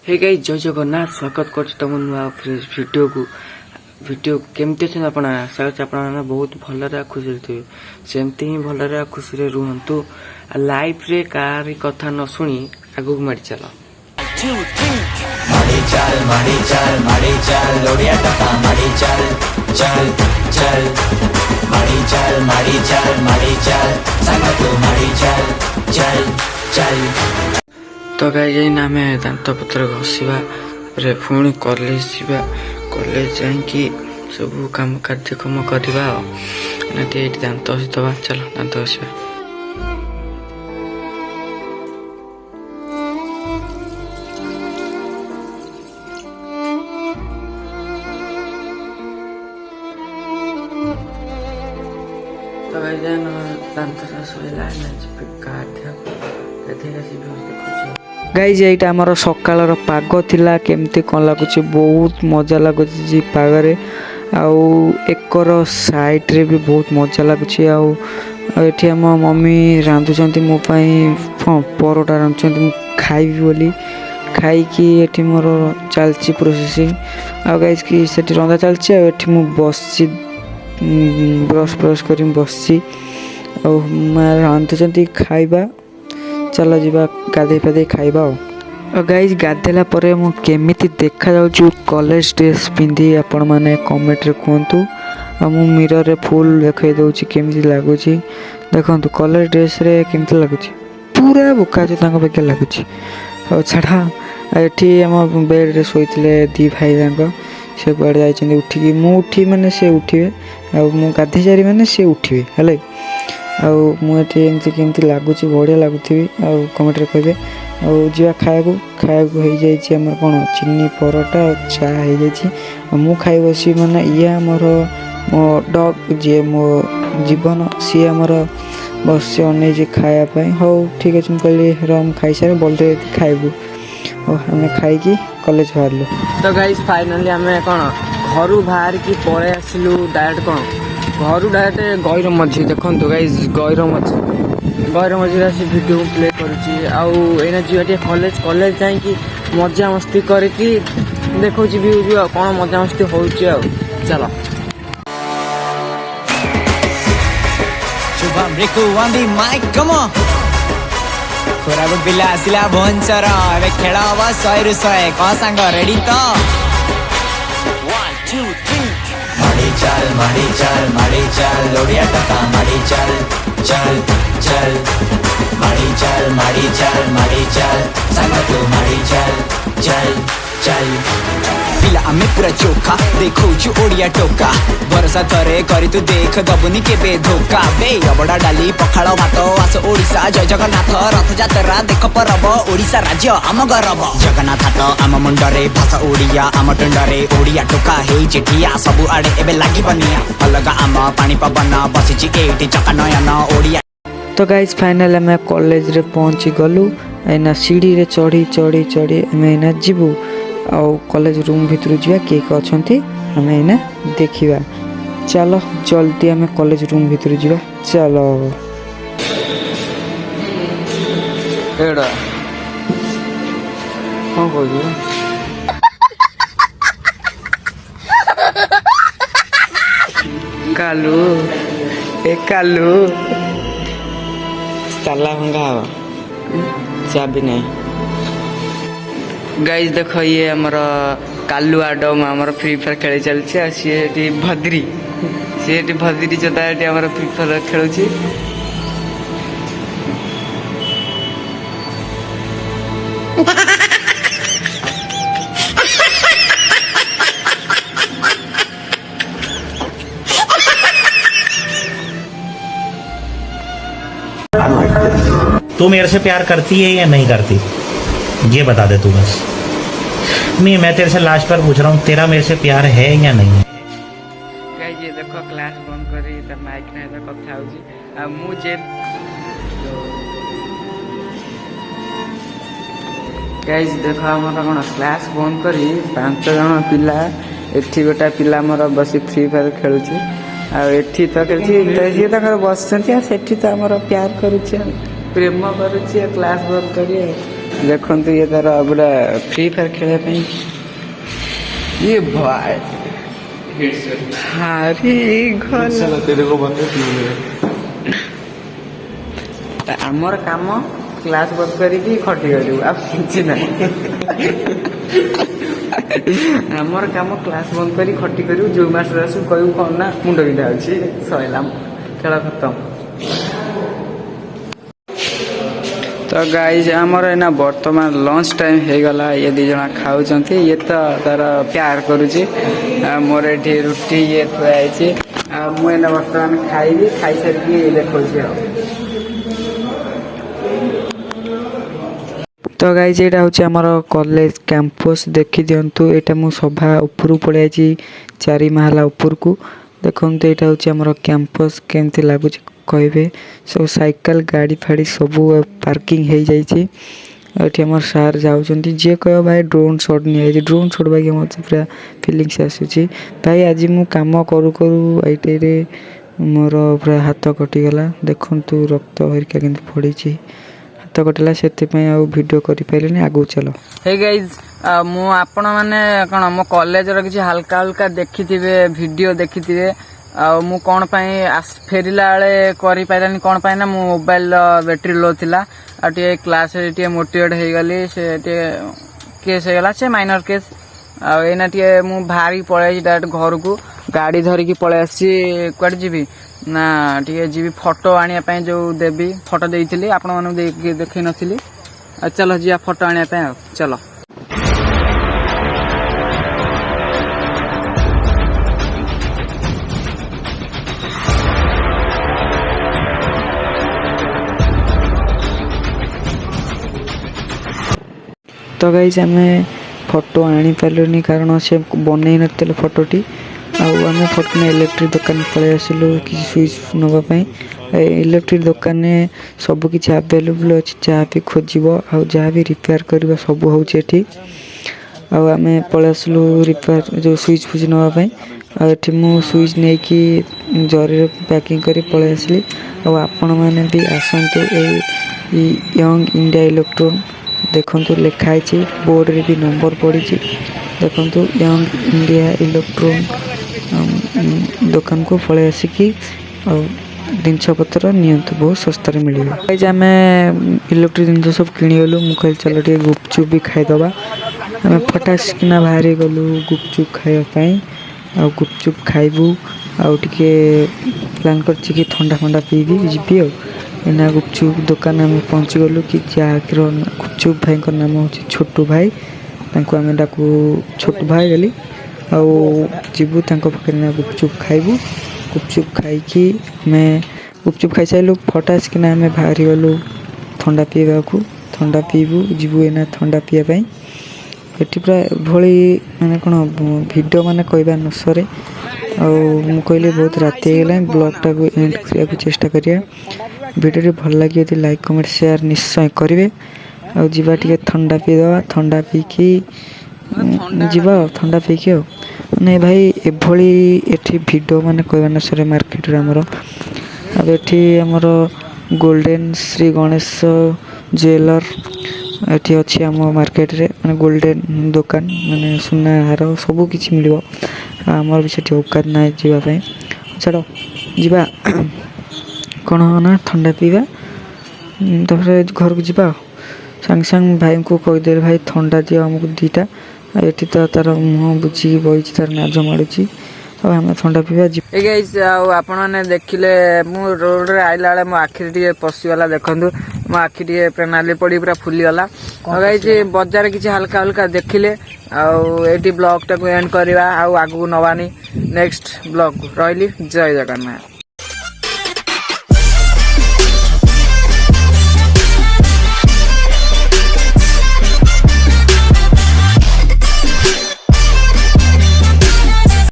Hey guys जय जगन्नाथ स्वागत कर तुम नुआ वीडियो केमती अच्छे आप आशा कर बहुत भलरे खुशी थे सेमती ही भलरे खुशी रुहतु लाइफ रे कार कथा न शुणी आगू माड़ी चल तो गाई आम दात पत्र घषा पुणी कॉलेज जा कॉलेज जाकि सब काम कार्यक्रम करवा दात घसीदवा चलो दात घषा तो दात सैला गाइज एटा आमर सकाळर पाग थिला केमती कौन लगुच बहुत मजा लगुच पागरे आउ एकर साइड रे भी बहुत मजा लगुच आउ आम मम्मी रांधुचंती मो परोटा रांधुचंती खाइबी बोली खाइकी एठी मोर चलची प्रोसेसिंग आ गाइज कि सेठी रंधा चलची आ एठी मु बसची ब्रश ब्रश करी बसची आ रांधुचंती खाइबा चलो जीवा गाधे पाधे खाइबा गाइज गाधेला परे मु केमिति देखा जाउछु कॉलेज ड्रेस पिंधी आपण माने कमेंट रे कहंतु आ मु मिरर रे फुल देखै दउछि केमिति लागुछि देखंतु कॉलेज ड्रेस रे केमिति लागुछि पूरा बुका जे तांग बेके लागुछि आ छाडा एठी हम बेड रे सोइतले दी भाई जांग से बड जाइछन उठी मु उठी माने से उठिबे आ मु गाधे जारी माने से उठिबे हले आउ मुझे एमती केमती लगुच बढ़िया लगुथी आउ कमेंट रे कहबे आउ जीवा खाया हो जाइए आमर कौन चीनी परोटा चा हो जाइए मु खाई बसी माने ये आमर मो डग जी मो जीवन सी आमर बस अने खायापी हौ ठीक अच्छे कहली रम खाई सारे बोलते खाइबू आम खाई कॉलेज बाहर तो गाइस फाइनाली आम कौन घर बाहर की पलि आसलु डायरेक्ट कौन घर डायरेक्ट गईर मझी देखो गाइज गईर मझी आसी वीडियो प्ले करुँना जी कॉलेज कॉलेज जाकि मजा मस्ती करके देखो व्यू कौन मजा मस्ती हो चलो Shubham Riku on the mic come on खोरागु पिला आसिला भंचर एबे खेल हवा 100 रु 100 का सांग रेडी तो 1 2 3 माड़ी चल लोडिया टका माड़ी चल संग तू माड़ी चल पिला आमे पूरा चोखा देखो ओडिया टोका भरोसा करे करी तू देख दबुनी केबे धोखा बे अबड़ा डाली पखाड़ भात आस ओडिशा जय जगन्नाथ रथ यात्रा देख परब ओडिशा राज्य आम गरब जगन्नाथ हाथ आम मुंडरे भाषा ओडिया आम टुंडरे ओडिया टोका हे चिठिया सबु आड़े एबे लागि बनिया अलगा आम पानी पवन बसिची एटी चका नयन ओडिया। तो गाइज फाइनल आम कॉलेज रे पहुँची गलु एना सीढ़ी रे चढ़ी चढ़ी चढ़ी आम एना जीवु आउ कॉलेज रूम भितर जा किए अच्छा आम एना देखा चलो जल्दी आम कॉलेज रूम भितर जा चलो कौन कह कालू ए कालू ताला भंगा चाबी नहीं गाइज देख ये आमर कालू आडम आमर फ्री फायर खेल चलছে सी भद्री जोता आमर फ्री फायर खेलुची तू मेरे से प्यार करती है या नहीं करती ये बता दे तू बस। मैं तेरे से लास्ट बार पूछ रहा हूँ तेरा मेरे से प्यार है या नहीं है। गाइस ये देखो क्लास बंद करी त माइक नै त कथा होजी आ मु जे गाइस देखो हमर कोन क्लास बंद करी 5 जण पिला एठी गोटा पिला हमर बसी फ्री फायर खेलुची आ एठी त खेलची जे तकर बसछंती आ सेठी त हमर प्यार करूची प्रेम करूची क्लास बंद करी देखो ये तार पूरा फ्री फायर खेलने पे ये भाई हारी गला तेरे को बंद आमर काम क्लास बंद करी खटी करू आ किसी ना आमर काम क्लास बंद करी खटी करू जो मास्टर आसू कहू कौन ना मुंड बिंधा अच्छी सैला खेल खत्म। तो गाइज आमर एना बर्तमान लंच टाइम हो गला ये दी जना खाऊँ ये तो तार प्यार करुच्ची मोर ये रुटी ये थुआई मुझे बर्तमान खाइबी खाई सारिकी देखा। तो गाइज ये हूँ आमर कॉलेज कैंपस देखी दिंतु यहाँ मु सभा ऊपर पड़े 4 महला ऊपर को देखो यहाँ हूँ आमर कैंपस केमती लगुच कहे सब साइकिल गाड़ी फाड़ी सब पार्किंग हो जाइए। आम सार जाऊँच जी कह भाई ड्रोन शॉट नहीं ड्रोन शॉट भाई मत पूरा फिलिंग्स आसूसी भाई आज मु काम करू करू आईटी मोर पूरा हाथ कटिगला देखु रक्त हरिका के पड़ी हाथ कटिला से वीडियो करें आगू चलो। हे गाइज मु आपण मैंने कौन मो कॉलेज किसी हल्का हल्का देखी वीडियो देखी मु कौन फेरला बेले करें कौन ना मो मोबाइल बैटेरी लो थिला क्लास मोटिवेट हो गली से केस हो गला से माइनर केस आना मु भारी पड़े डायरेक्ट घर को गाड़ी धरिकी पड़े आसी कड़े जीवी ना जी फोटो आने जो देवी फोटो देती आपण मानू देख नी चलो जी फोटो आने चलो। तो गाइज आम फोटो आनी पार्लुनि कारण से बनई नथिले फोटोटी आम फोटो में इलेक्ट्रिक दुकान पलि आसिलु किसी स्विच नापी इलेक्ट्रिक दुकान में सब किसी आवेलेबल अच्छी जहाँ भी खोज जहाँ भी रिपेयर करवा सब होती आम पलि आसलु रिपेयर जो स्विच फुच नापी आठी मु स्विच नहीं कि जरी पैकिंग कर पलि आसली आपण मैंने भी आसतु यंग इंडिया इलेक्ट्रोन देखु लिखाई बोर्ड रे भी नंबर पड़ी देखु यंग इंडिया इलेक्ट्रोन दुकान को पलि आसिकी जिनपतर नियंतु बहुत सस्ता मिल आम इलेक्ट्रिक जिन सब किणीगलु मुझे चलो टे गुपचुप भी खाईदबा आम फटास किना बाहरी गलु गुपचुप खावाई गुपचुप खाइबू आउे प्लान कर ठंडा ठंडा पीबी जी एना गुपचुप दुकान आम पहुँची गलु कि जहाँकि गुपचुप भाई का नाम हूँ छोटू भाई आम डाकू छोटू भाई गली आबू पाखे गुपचुप खाइबू गुपचुप खाई मैं गुपचुप खाई सारू फटास किना आम बाहरी गलु ठंडा पीवा को ठंडा पीबू जीवु एना ठंडा पीवाई ये पूरा भली मैंने कौन वीडियो मैंने कहवा न सरे कहली बहुत राति होगा ब्लॉगटा को एंड करने चेष्टा करिया वीडियो भल लगे तो लाइक कमेंट शेयर निश्चय करेंगे आवा टे ठंडा पीदे ठंडा पीकी जीवा ठंडा पीकी नहीं भाई एभली एठी वीडियो मैंने कहवा न सरे मार्केट आमर आमर गोल्डन श्री गणेश ज्वेलर ये अच्छी आम मार्केट रे माने गोल्डन दुकान माने सुना हार सब किसी मिल आमर भी से औकात ना जावाई छाड़ जा कौन ना ठंडा पीवा घर को जा सांग सांग भाई को कहीदे भाई ठंडा दियो आमको 2टा ये तो तार मुँह बुझी बही तार नाज मारूची आम ठंडा पीवा आपण मैंने देखिले मु रोड रे आइला बेले मो आखिरी टे पशिगला देखु मो आखि टे पूरा नाली पड़ी पूरा फुलीगला बजार किसी हल्का हल्का देखिले आटी ब्लॉग टाक एंड करवा आगू नवानी नेक्स्ट ब्लॉग रही जय जगन्नाथ।